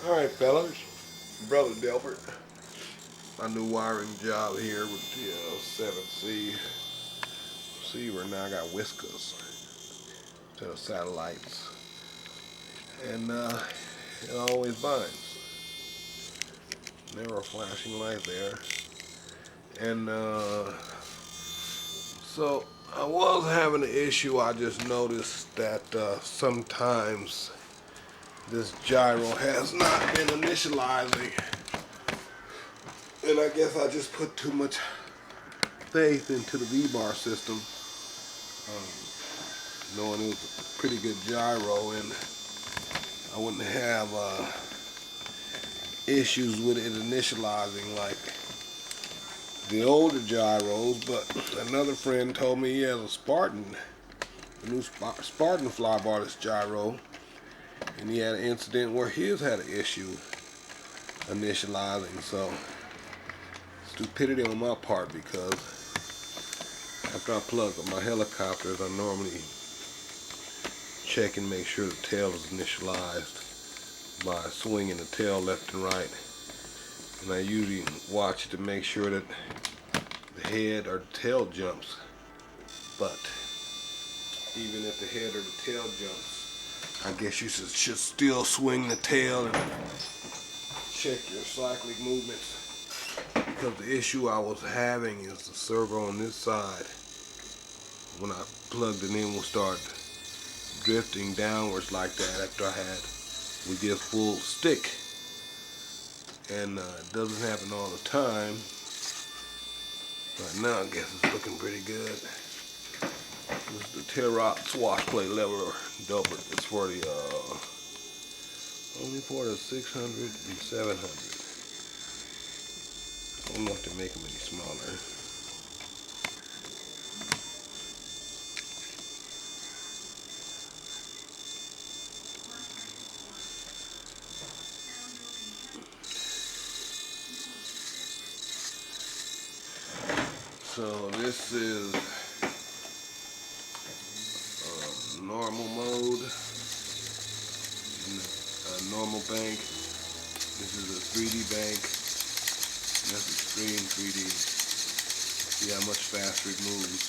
Alright fellas, Brother Delbert. My new wiring job here with the 7C receiver. Now I got whiskers instead of satellites. And it always binds. Never a flashing light there. And so I was having an issue. I just noticed that sometimes this gyro has not been initializing. And I guess I just put too much faith into the V-bar system, knowing it was a pretty good gyro, and I wouldn't have issues with it initializing like the older gyros. But another friend told me he has a new Spartan fly bar, this gyro, and he had an incident where his had an issue initializing. So stupidity on my part, because after I plug up my helicopters, I normally check and make sure the tail is initialized by swinging the tail left and right, and I usually watch it to make sure that the head or the tail jumps. But even if the head or the tail jumps, I guess you should still swing the tail and check your cyclic movements, because the issue I was having is the servo on this side, when I plugged it in, will start drifting downwards like that after we get full stick. And it doesn't happen all the time, but now I guess it's looking pretty good. This is the T-Rock swash plate lever doublet. It's for the only for the 600 and 700. I don't know if they make them any smaller. So this is normal mode, normal bank. This is a 3D bank. That's extreme 3D. See how much faster it moves,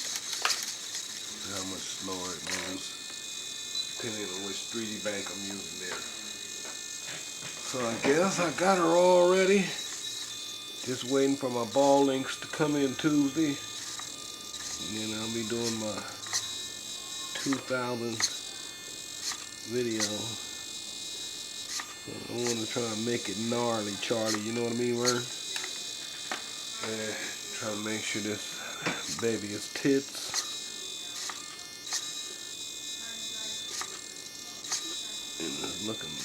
and how much slower it moves, depending on which 3D bank I'm using there. So I guess I got her all ready. Just waiting for my ball links to come in Tuesday, and then I'll be doing my 2000 video. I want to try and make it gnarly, Charlie. You know what I mean, Vern? Yeah, try to make sure this baby is tits. And it's looking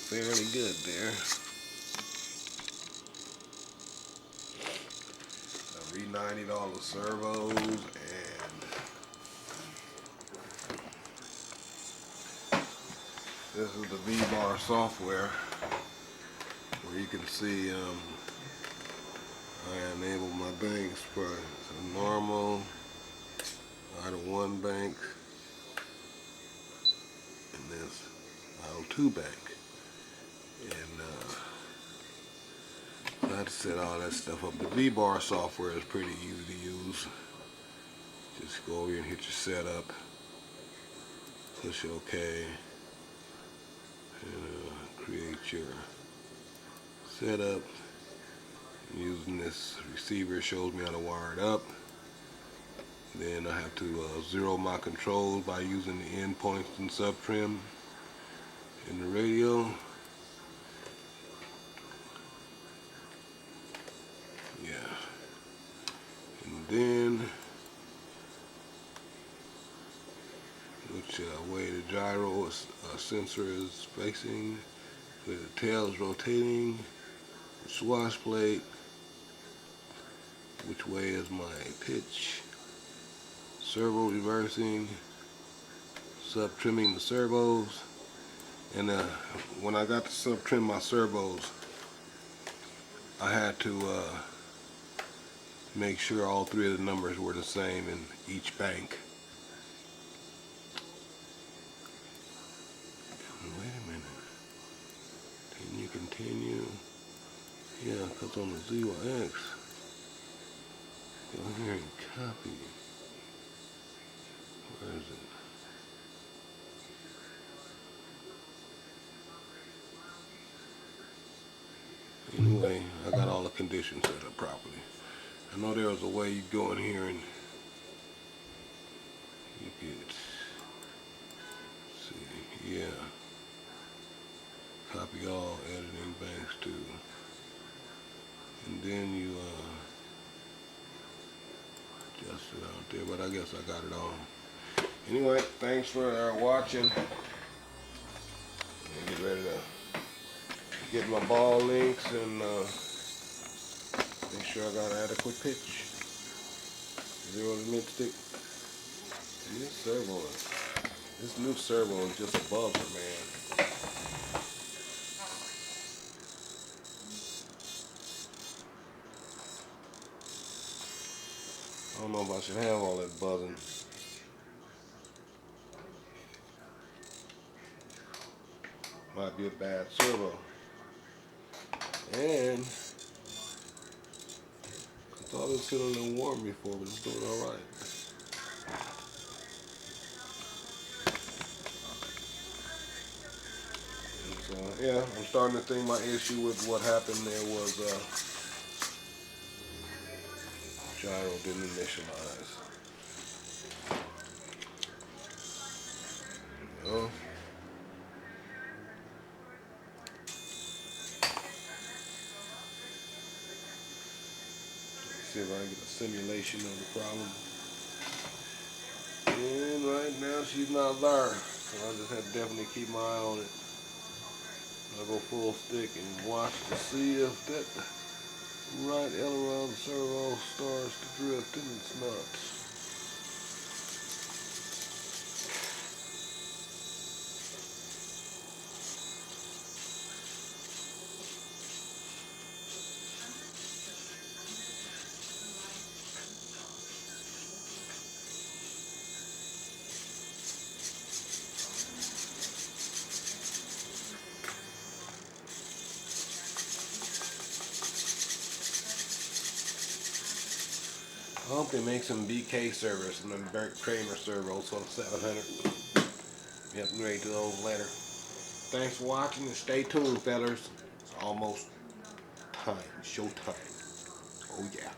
fairly good there. I re-90'd all the servos, and this is the V-bar software, where you can see I enabled my banks for a normal, idle 1 bank, and this idle 2 bank. And I had to set all that stuff up. The V-bar software is pretty easy to use. Just go over here and hit your setup, push OK, and create your setup. Using this receiver, it shows me how to wire it up. Then I have to zero my controls by using the endpoints and sub-trim in the radio. Yeah. And then which way the gyro sensor is facing, where the tail is rotating, the swash plate, which way is my pitch, servo reversing, sub-trimming the servos. And when I got to sub-trim my servos, I had to make sure all 3 of the numbers were the same in each bank. Wait a minute. Then you can continue. Yeah, because on the ZYX, go here and copy. Where is it? Anyway, I got all the conditions set up properly. I know there was a way you go in here and you could see, yeah, copy all editing banks too. And then you adjust it out there, but I guess I got it all. Anyway, thanks for watching. I get ready to get my ball links and make sure I got an adequate pitch. 0 to mid stick. And this new servo is just a buzzer, man. I don't know if I should have all that buzzing. Might be a bad servo. And I thought it was sitting a little warm before, but it's doing all right. So, yeah, I'm starting to think my issue with what happened there was gyro didn't initialize. You know? See if I can get a simulation of the problem. And right now she's not there. So I just have to definitely keep my eye on it. I'll go full stick and watch to see if that right aileron servo starts to drift, and it's not. I hope they make some BK servers and then Bert Kramer servos on 700. Be upgrade to those later. Thanks for watching and stay tuned, fellas. It's almost time. Showtime. Oh yeah.